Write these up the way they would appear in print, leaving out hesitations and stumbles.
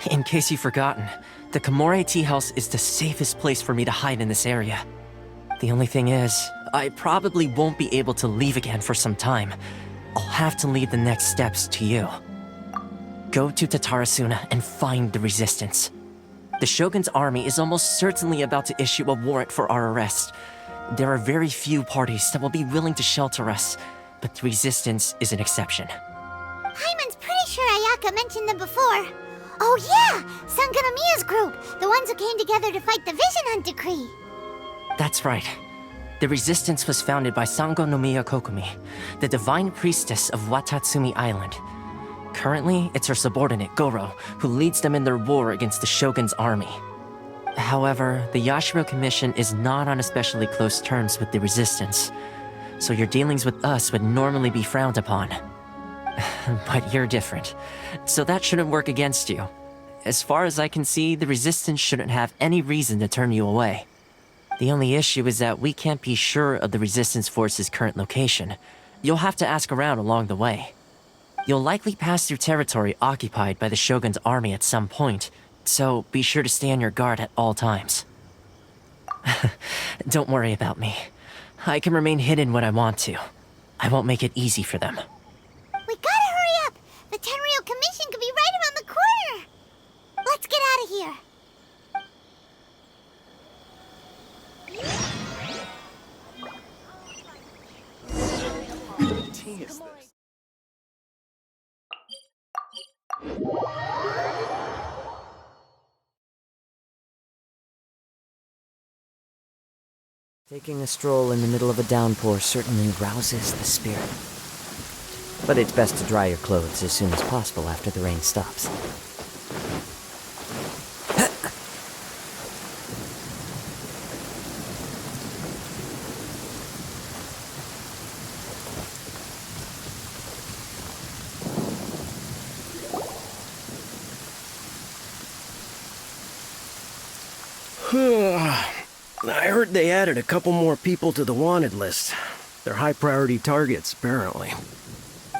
In case you've forgotten, the Komore tea house is the safest place for me to hide in this area. The only thing is, I probably won't be able to leave again for some time. I'll have to leave the next steps to you. Go to Tatarasuna and find the resistance. The Shogun's army is almost certainly about to issue a warrant for our arrest. There are very few parties that will be willing to shelter us, but the resistance is an exception. Paimon's pretty sure Ayaka mentioned them before. Oh yeah! Sangonomiya's group! The ones who came together to fight the Vision Hunt Decree! That's right. The resistance was founded by Sangonomiya Kokomi, the divine priestess of Watatsumi Island. Currently, it's her subordinate, Goro, who leads them in their war against the Shogun's army. However, the Yashiro Commission is not on especially close terms with the resistance, so your dealings with us would normally be frowned upon. But you're different, so that shouldn't work against you. As far as I can see, the resistance shouldn't have any reason to turn you away. The only issue is that we can't be sure of the resistance force's current location. You'll have to ask around along the way. You'll likely pass through territory occupied by the Shogun's army at some point, so be sure to stay on your guard at all times. Don't worry about me. I can remain hidden when I want to. I won't make it easy for them. We gotta hurry up! The Tenryou Commission could be right around the corner! Let's get out of here! Taking a stroll in the middle of a downpour certainly rouses the spirit. But it's best to dry your clothes as soon as possible after the rain stops. I heard they added a couple more people to the wanted list. They're high-priority targets, apparently.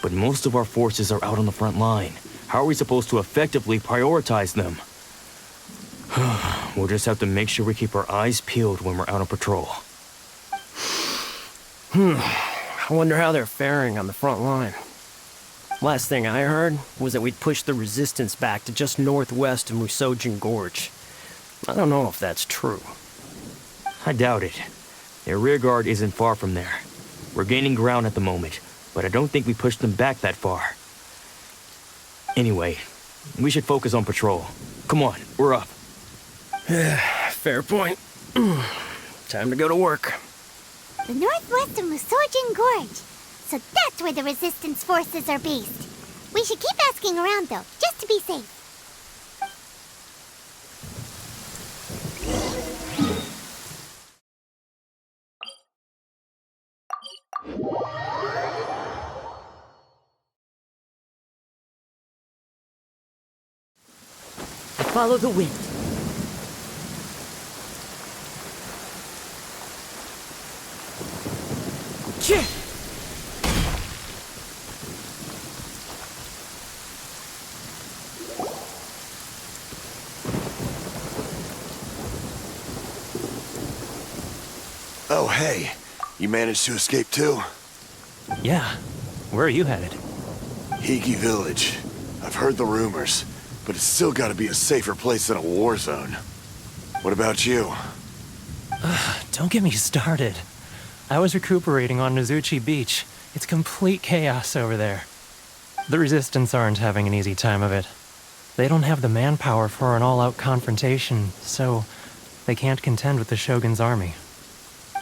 But most of our forces are out on the front line. How are we supposed to effectively prioritize them? We'll just have to make sure we keep our eyes peeled when we're out on patrol. I wonder how they're faring on the front line. Last thing I heard was that we'd pushed the resistance back to just northwest of Musojin Gorge. I don't know if that's true. I doubt it. Their rearguard isn't far from there. We're gaining ground at the moment, but I don't think we pushed them back that far. Anyway, we should focus on patrol. Come on, we're up. Fair point. Time to go to work. The northwest of Musojin Gorge. So that's where the resistance forces are based. We should keep asking around though, just to be safe. Follow the wind. Cheer! Oh, hey. You managed to escape too? Yeah. Where are you headed? Higi Village. I've heard the rumors, but it's still gotta be a safer place than a war zone. What about you? Don't get me started. I was recuperating on Nozuchi Beach. It's complete chaos over there. The Resistance aren't having an easy time of it. They don't have the manpower for an all-out confrontation, so they can't contend with the Shogun's army.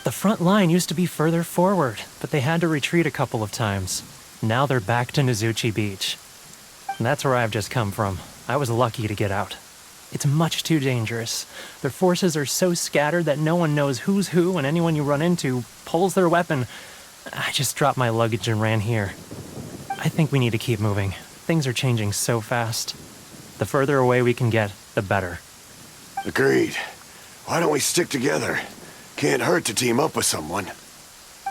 The front line used to be further forward, but they had to retreat a couple of times. Now they're back to Nozuchi Beach. That's where I've just come from. I was lucky to get out. It's much too dangerous. Their forces are so scattered that no one knows who's who, and anyone you run into pulls their weapon. I just dropped my luggage and ran here. I think we need to keep moving. Things are changing so fast. The further away we can get, the better. Agreed. Why don't we stick together? Can't hurt to team up with someone.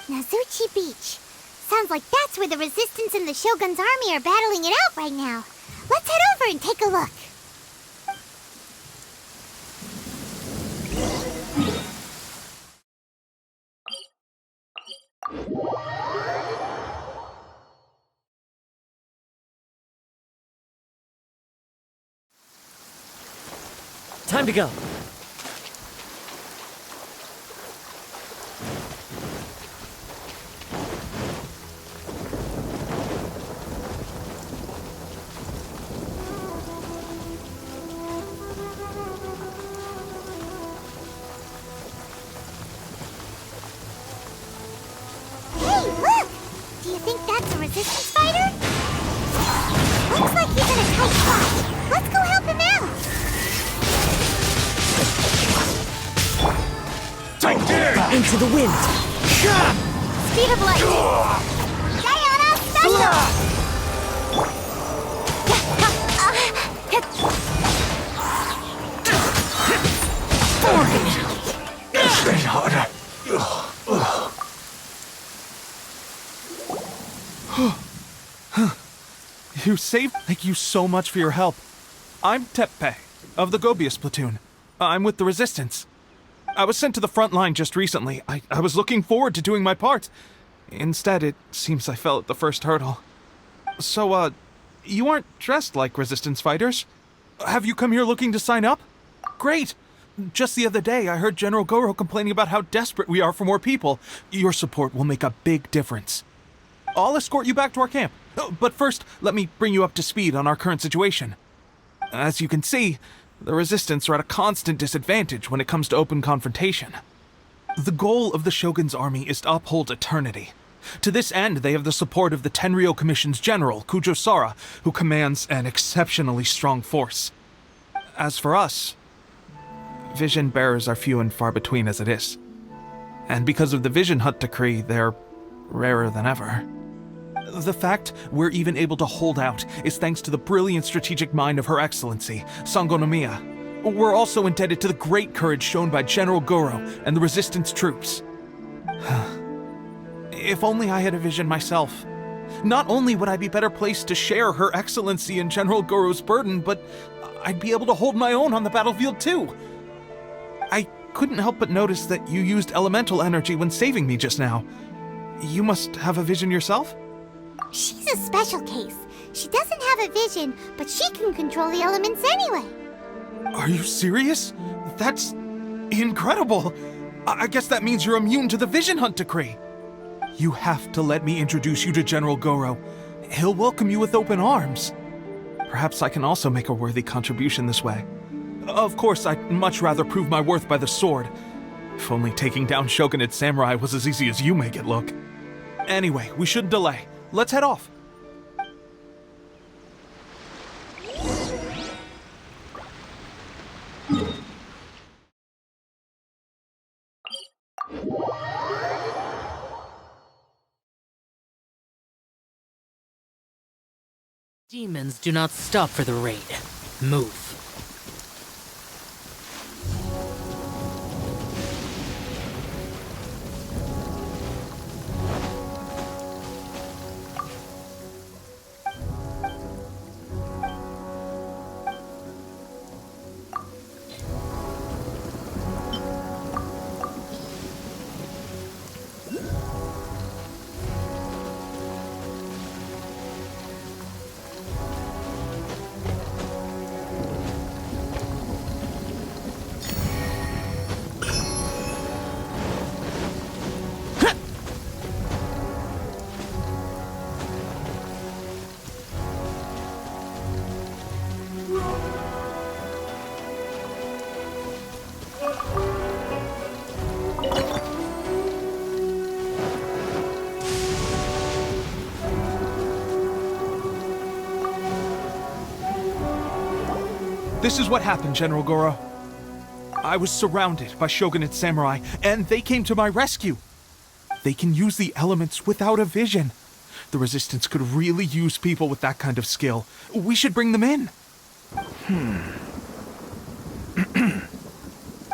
Nozuchi Beach. Sounds like that's where the Resistance and the Shogun's army are battling it out right now. Let's head over and take a look. Time to go. Hey, look! Do you think that's a resistance fighter? Looks like he's in a tight spot. Let's go help him out. Into the wind. Speed of light. Sayonara special. You saved. Thank you so much for your help. I'm Teppei, of the Gobius platoon. I'm with the Resistance. I was sent to the front line just recently. I was looking forward to doing my part. Instead, it seems I fell at the first hurdle. So, you aren't dressed like Resistance fighters? Have you come here looking to sign up? Great! Just the other day, I heard General Goro complaining about how desperate we are for more people. Your support will make a big difference. I'll escort you back to our camp. But first, let me bring you up to speed on our current situation. As you can see, the Resistance are at a constant disadvantage when it comes to open confrontation. The goal of the Shogun's army is to uphold eternity. To this end, they have the support of the Tenryou Commission's general, Kujosara, who commands an exceptionally strong force. As for us, vision bearers are few and far between as it is. And because of the Vision Hunt decree, they're rarer than ever. The fact we're even able to hold out is thanks to the brilliant strategic mind of Her Excellency, Sangonomiya. We're also indebted to the great courage shown by General Goro and the Resistance troops. If only I had a vision myself. Not only would I be better placed to share Her Excellency and General Goro's burden, but I'd be able to hold my own on the battlefield too. I couldn't help but notice that you used elemental energy when saving me just now. You must have a vision yourself? She's a special case. She doesn't have a vision, but she can control the elements anyway. Are you serious? That's incredible. I guess that means you're immune to the Vision Hunt decree. You have to let me introduce you to General Goro. He'll welcome you with open arms. Perhaps I can also make a worthy contribution this way. Of course, I'd much rather prove my worth by the sword. If only taking down Shogunate samurai was as easy as you make it look. Anyway, we shouldn't delay. Let's head off. Demons do not stop for the raid. Move. This is what happened, General Goro. I was surrounded by Shogunate samurai, and they came to my rescue. They can use the elements without a vision. The Resistance could really use people with that kind of skill. We should bring them in.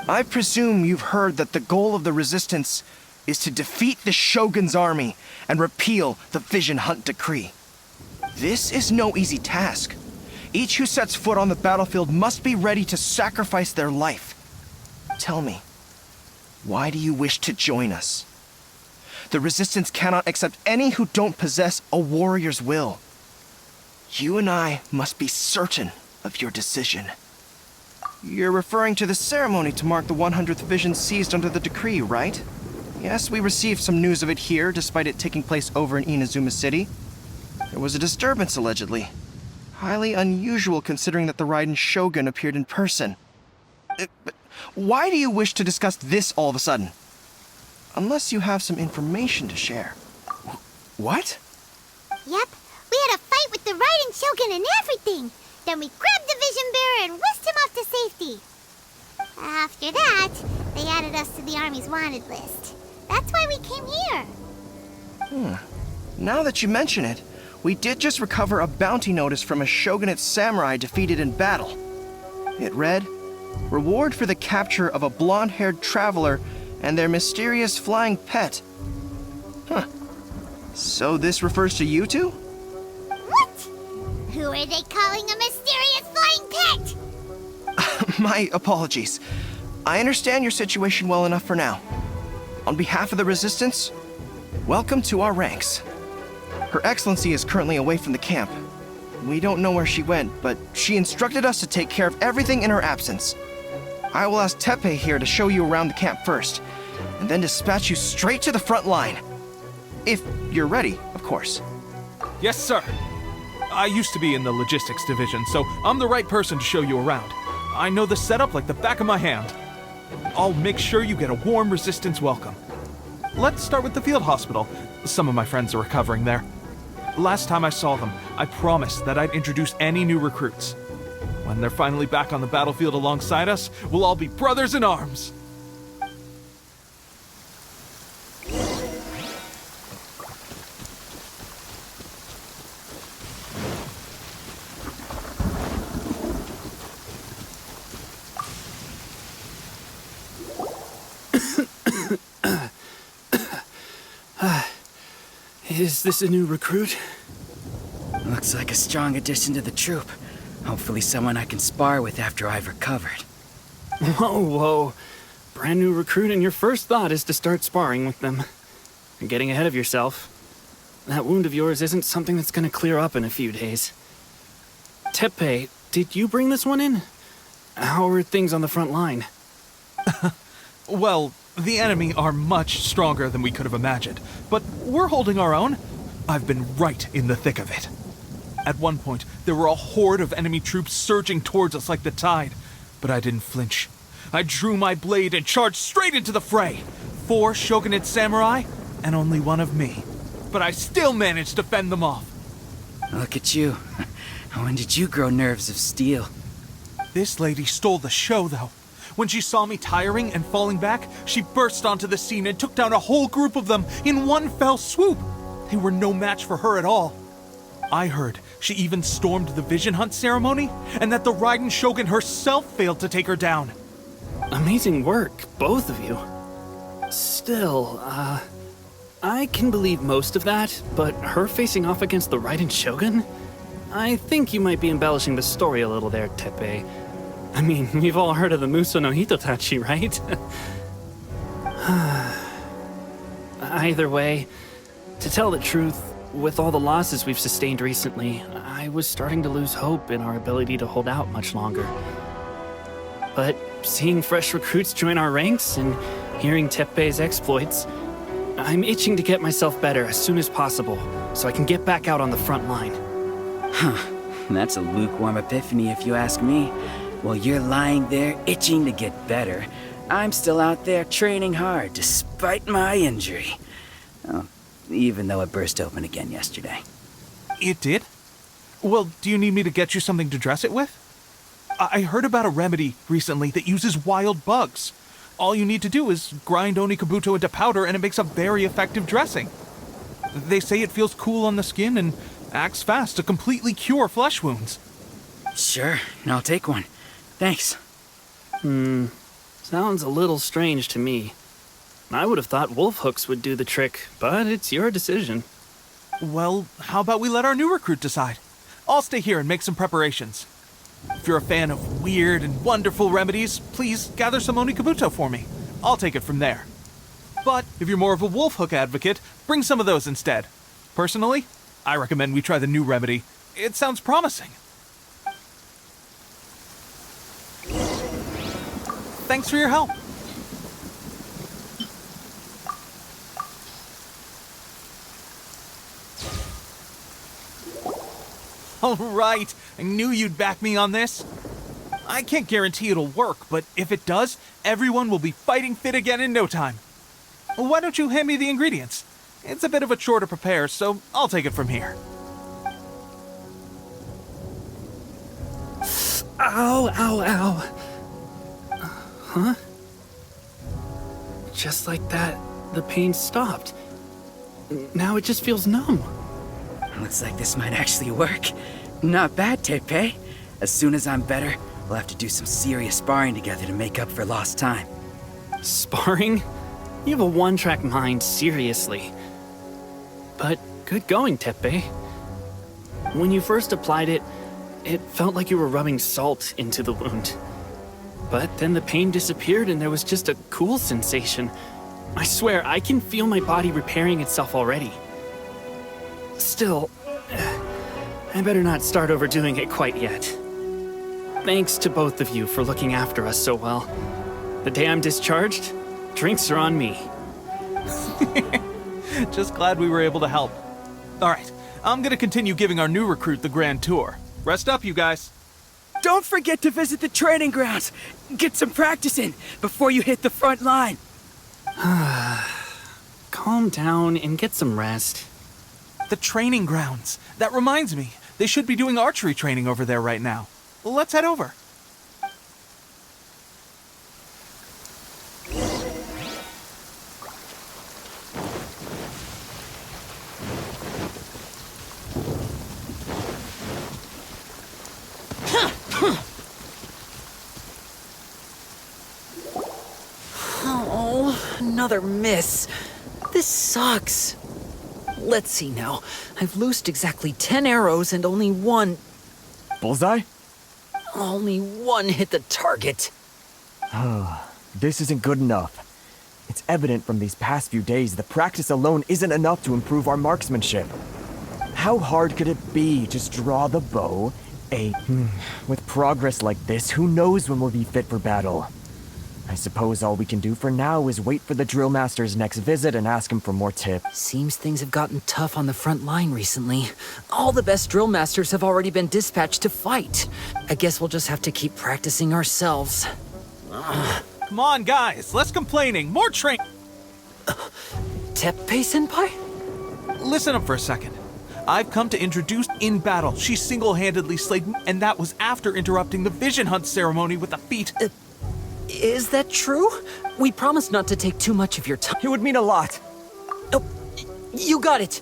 I presume you've heard that the goal of the Resistance is to defeat the Shogun's army and repeal the Vision Hunt decree. This is no easy task. Each who sets foot on the battlefield must be ready to sacrifice their life. Tell me, why do you wish to join us? The Resistance cannot accept any who don't possess a warrior's will. You and I must be certain of your decision. You're referring to the ceremony to mark the 100th vision seized under the decree, right? Yes, we received some news of it here, despite it taking place over in Inazuma City. There was a disturbance, allegedly. Highly unusual considering that the Raiden Shogun appeared in person. But why do you wish to discuss this all of a sudden? Unless you have some information to share. What? Yep, we had a fight with the Raiden Shogun and everything. Then we grabbed the Vision Bearer and whisked him off to safety. After that, they added us to the Army's wanted list. That's why we came here. Now that you mention it, we did just recover a bounty notice from a Shogunate samurai defeated in battle. It read, "Reward for the capture of a blonde-haired traveler and their mysterious flying pet." Huh. So this refers to you two? What? Who are they calling a mysterious flying pet? My apologies. I understand your situation well enough for now. On behalf of the Resistance, welcome to our ranks. Her Excellency is currently away from the camp. We don't know where she went, but she instructed us to take care of everything in her absence. I will ask Teppei here to show you around the camp first, and then dispatch you straight to the front line. If you're ready, of course. Yes, sir. I used to be in the logistics division, so I'm the right person to show you around. I know the setup like the back of my hand. I'll make sure you get a warm Resistance welcome. Let's start with the field hospital. Some of my friends are recovering there. Last time I saw them, I promised that I'd introduce any new recruits. When they're finally back on the battlefield alongside us, we'll all be brothers in arms. Is this a new recruit? Looks like a strong addition to the troop. Hopefully someone I can spar with after I've recovered. Whoa. Brand new recruit and your first thought is to start sparring with them. You're getting ahead of yourself. That wound of yours isn't something that's gonna clear up in a few days. Teppei, did you bring this one in? How are things on the front line? Well, the enemy are much stronger than we could have imagined, but we're holding our own. I've been right in the thick of it. At one point, there were a horde of enemy troops surging towards us like the tide, but I didn't flinch. I drew my blade and charged straight into the fray. 4 Shogunate samurai, and only one of me. But I still managed to fend them off. Look at you. When did you grow nerves of steel? This lady stole the show, though. When she saw me tiring and falling back, she burst onto the scene and took down a whole group of them in one fell swoop. They were no match for her at all. I heard she even stormed the Vision Hunt ceremony, and that the Raiden Shogun herself failed to take her down. Amazing work, both of you. Still, I can believe most of that, but her facing off against the Raiden Shogun? I think you might be embellishing the story a little there, Teppei. I mean, we've all heard of the Muso no Hitotachi, right? Either way, to tell the truth, with all the losses we've sustained recently, I was starting to lose hope in our ability to hold out much longer. But seeing fresh recruits join our ranks and hearing Teppei's exploits, I'm itching to get myself better as soon as possible so I can get back out on the front line. Huh. That's a lukewarm epiphany if you ask me. While you're lying there itching to get better, I'm still out there training hard despite my injury. Oh, even though it burst open again yesterday. It did? Well, do you need me to get you something to dress it with? I heard about a remedy recently that uses wild bugs. All you need to do is grind Onikabuto into powder and it makes a very effective dressing. They say it feels cool on the skin and acts fast to completely cure flesh wounds. Sure, I'll take one. Thanks. Sounds a little strange to me. I would have thought wolf hooks would do the trick, but it's your decision. Well, how about we let our new recruit decide? I'll stay here and make some preparations. If you're a fan of weird and wonderful remedies, please gather some Onikabuto for me. I'll take it from there. But if you're more of a wolf hook advocate, bring some of those instead. Personally, I recommend we try the new remedy. It sounds promising. Thanks for your help. All right, I knew you'd back me on this. I can't guarantee it'll work, but if it does, everyone will be fighting fit again in no time. Why don't you hand me the ingredients? It's a bit of a chore to prepare, so I'll take it from here. Ow, ow, ow. Huh? Just like that, the pain stopped. Now it just feels numb. Looks like this might actually work. Not bad, Tepe. As soon as I'm better, we'll have to do some serious sparring together to make up for lost time. Sparring? You have a one-track mind, seriously. But good going, Tepe. When you first applied it, it felt like you were rubbing salt into the wound. But then the pain disappeared and there was just a cool sensation. I swear, I can feel my body repairing itself already. Still, I better not start overdoing it quite yet. Thanks to both of you for looking after us so well. The day I'm discharged, drinks are on me. Just glad we were able to help. All right, I'm gonna continue giving our new recruit the grand tour. Rest up, you guys. Don't forget to visit the training grounds. Get some practice in before you hit the front line. Calm down and get some rest. The training grounds. That reminds me, they should be doing archery training over there right now. Let's head over. Oh, another miss. This sucks. Let's see now. I've loosed exactly 10 arrows and only one Bullseye? hit the target. This isn't good enough. It's evident from these past few days the practice alone isn't enough to improve our marksmanship. How hard could it be? Just draw the bow, With progress like this, who knows when we'll be fit for battle? I suppose all we can do for now is wait for the drill master's next visit and ask him for more tips. Seems things have gotten tough on the front line recently. All the best drill masters have already been dispatched to fight. I guess we'll just have to keep practicing ourselves. Come on, guys, less complaining, more train. Teppei-senpai? Listen up for a second. I've come to introduce in battle. She single-handedly slayed me, and that was after interrupting the vision hunt ceremony with a feat. Is that true? We promised not to take too much of your time. It would mean a lot. Oh, you got it.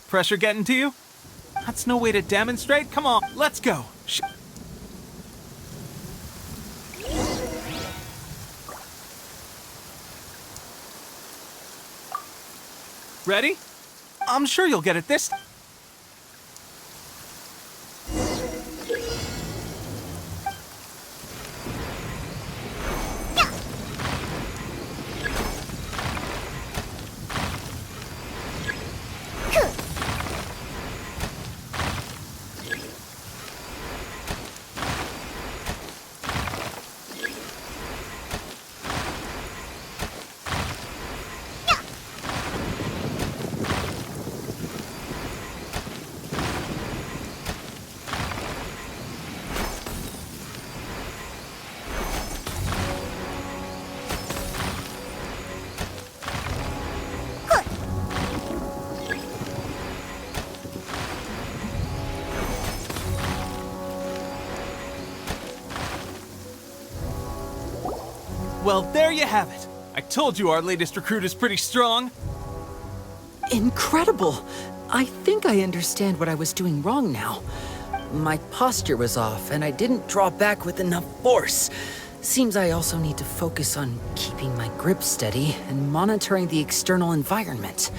Pressure getting to you? That's no way to demonstrate. Come on, let's go. Ready? I'm sure you'll get it this time. Well, there you have it. I told you our latest recruit is pretty strong. Incredible! I think I understand what I was doing wrong now. My posture was off, and I didn't draw back with enough force. Seems I also need to focus on keeping my grip steady and monitoring the external environment.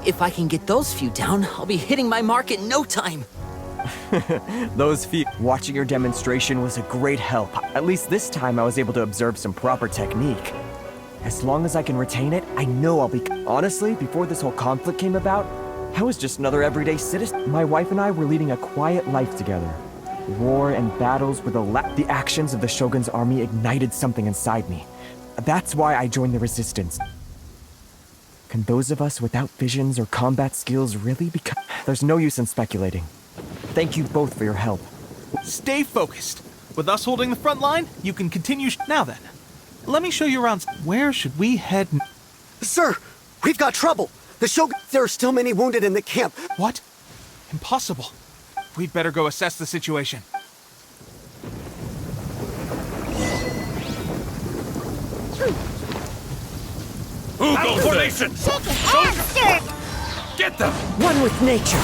If I can get those few down, I'll be hitting my mark in no time. Those feet. Watching your demonstration was a great help. At least this time I was able to observe some proper technique. As long as I can retain it, I know I'll be... Honestly, before this whole conflict came about, I was just another everyday citizen. My wife and I were leading a quiet life together. War and battles were the actions of the Shogun's army ignited something inside me. That's why I joined the Resistance. Can those of us without visions or combat skills really become... There's no use in speculating. Thank you both for your help. Stay focused. With us holding the front line, you can continue... Now then, let me show you around. Where should we head? Sir, we've got trouble. The Shogun... There are still many wounded in the camp. What? Impossible. We'd better go assess the situation. Ugo formation! Get them! One with nature,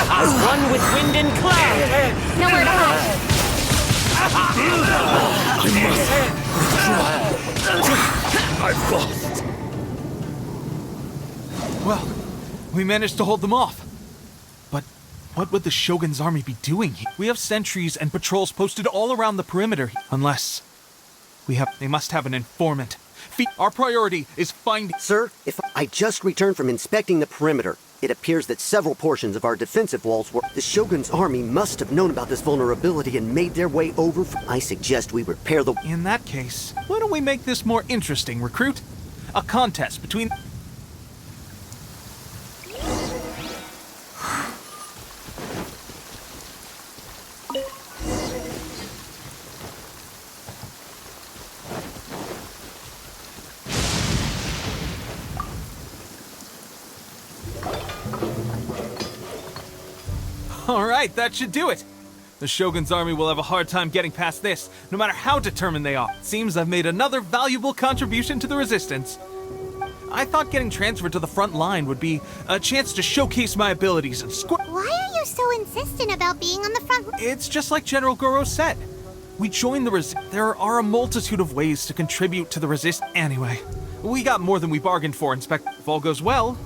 as one with wind and cloud. Nowhere to hide. I've lost. Well, we managed to hold them off. But what would the Shogun's army be doing here? We have sentries and patrols posted all around the perimeter. Unless they must have an informant. Our priority is finding... Sir, if I just returned from inspecting the perimeter, it appears that several portions of our defensive walls were... The Shogun's army must have known about this vulnerability and made their way over... I suggest we repair the... In that case, why don't we make this more interesting, recruit? A contest between... Alright, that should do it. The Shogun's army will have a hard time getting past this, no matter how determined they are. Seems I've made another valuable contribution to the Resistance. I thought getting transferred to the front line would be a chance to showcase my abilities and Why are you so insistent about being on the front? It's just like General Goro said. We joined the There are a multitude of ways to contribute to the Anyway, we got more than we bargained for, Inspector. If all goes well...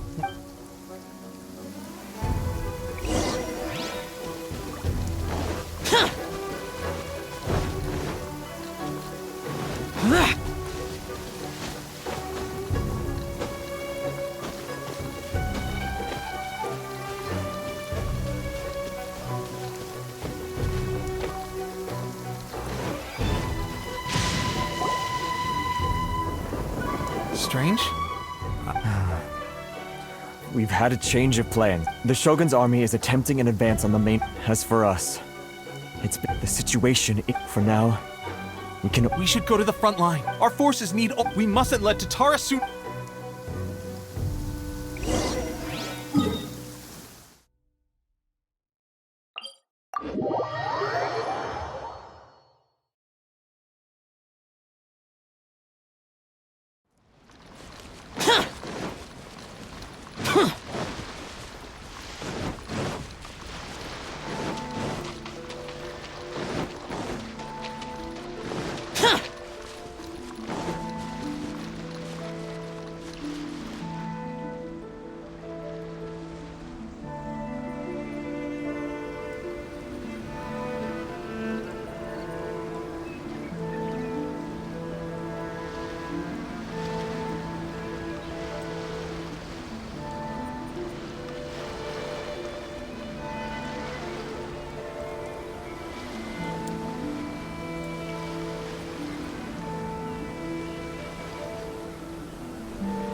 Strange? We've had a change of plan. The Shogun's army is attempting an advance on the main... As for us, it's been the situation. For now, We should go to the front line. Our forces need... We mustn't let Tatara soon...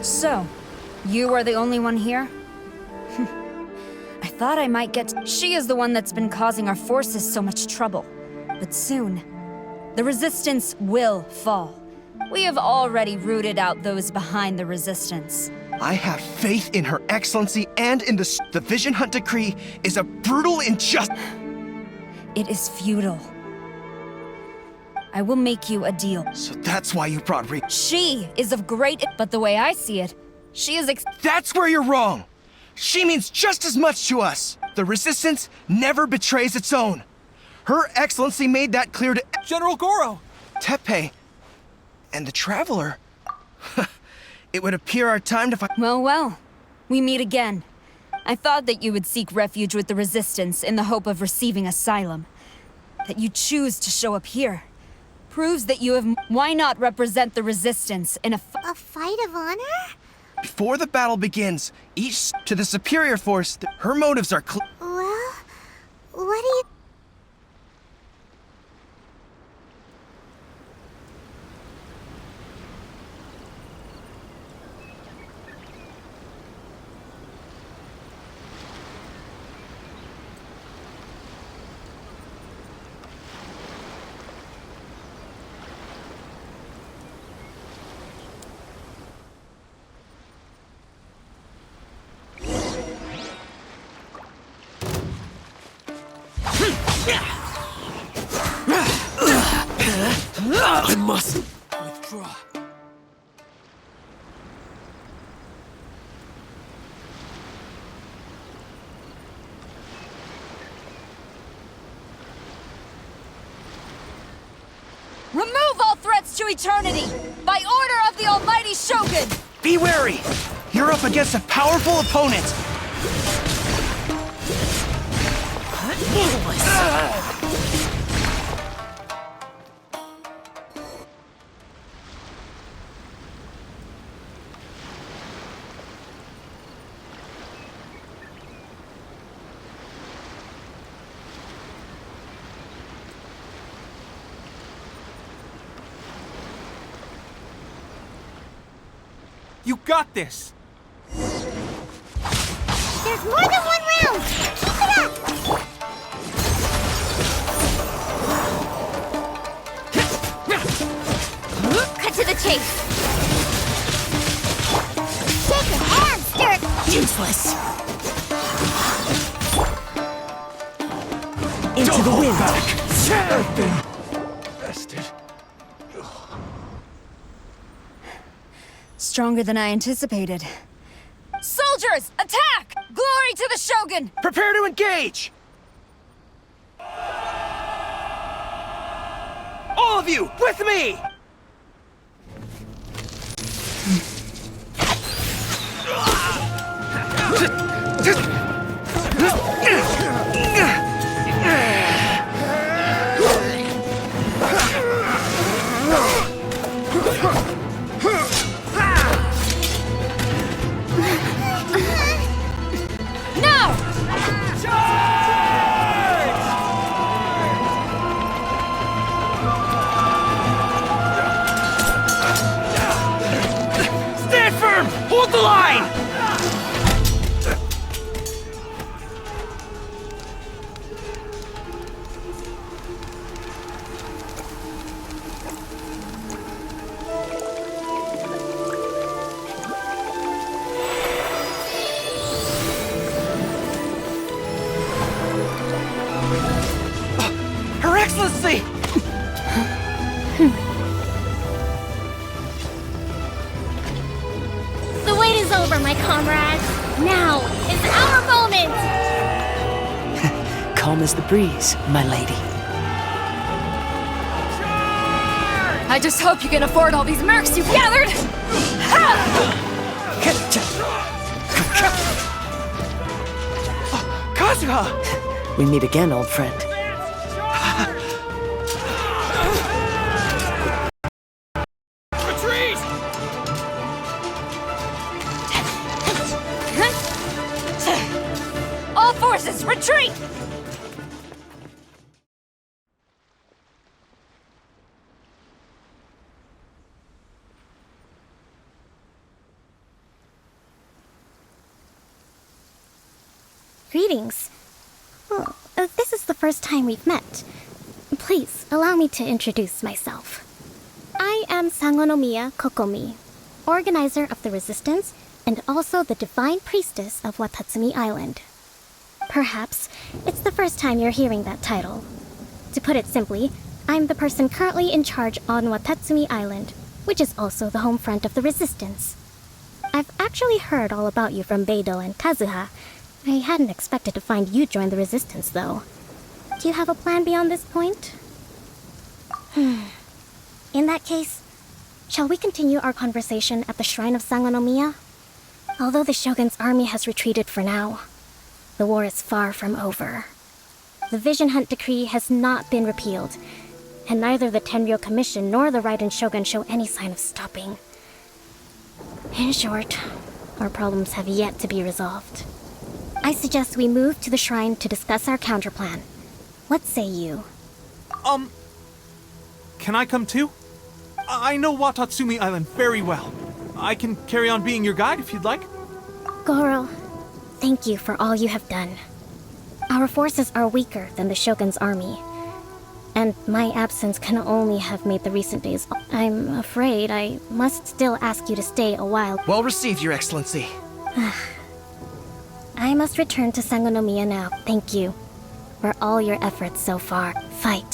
So, you are the only one here? I thought I might get... She is the one that's been causing our forces so much trouble. But soon, the Resistance will fall. We have already rooted out those behind the Resistance. I have faith in Her Excellency and in the Vision Hunt Decree is a brutal injustice. It is futile. I will make you a deal. So that's why you brought She is of great, but the way I see it, she is That's where you're wrong! She means just as much to us! The Resistance never betrays its own! Her Excellency made that clear to General Goro! Tepe and the Traveler. It would appear our time to find— Well, we meet again. I thought that you would seek refuge with the Resistance in the hope of receiving asylum. That you choose to show up here proves that you have— Why not represent the Resistance in a fight of honor? Before the battle begins, each to the superior force, her motives are clear. Well, what do you... I must withdraw. Remove all threats to eternity! By order of the Almighty Shogun! Be wary! You're up against a powerful opponent! You got this! There's more than one round! Keep it up! Cut to the chase! Shake your hands, Dirk! Useless! Into the wind! Stronger than I anticipated. Soldiers, attack! Glory to the Shogun! Prepare to engage! All of you, with me! Hold the line! Her Excellency! The wait is over, my comrades. Now is our moment! Calm as the breeze, my lady. I just hope you can afford all these mercs you've gathered! Kazuha! We meet again, old friend. Retreat! All forces, retreat! Greetings. Well, this is the first time we've met. Please, allow me to introduce myself. I am Sangonomiya Kokomi, organizer of the Resistance and also the Divine Priestess of Watatsumi Island. Perhaps it's the first time you're hearing that title. To put it simply, I'm the person currently in charge on Watatsumi Island, which is also the home front of the Resistance. I've actually heard all about you from Beidou and Kazuha. I hadn't expected to find you join the Resistance, though. Do you have a plan beyond this point? In that case, shall we continue our conversation at the shrine of Sangonomiya? Although the Shogun's army has retreated for now, the war is far from over. The Vision Hunt Decree has not been repealed, and neither the Tenryo Commission nor the Raiden Shogun show any sign of stopping. In short, our problems have yet to be resolved. I suggest we move to the shrine to discuss our counterplan. What say you? Can I come too? I know Watatsumi Island very well. I can carry on being your guide if you'd like. Goro, thank you for all you have done. Our forces are weaker than the Shogun's army, and my absence can only have made the recent days. I'm afraid I must still ask you to stay a while. Well received, Your Excellency. I must return to Sangonomiya now. Thank you for all your efforts so far. Fight.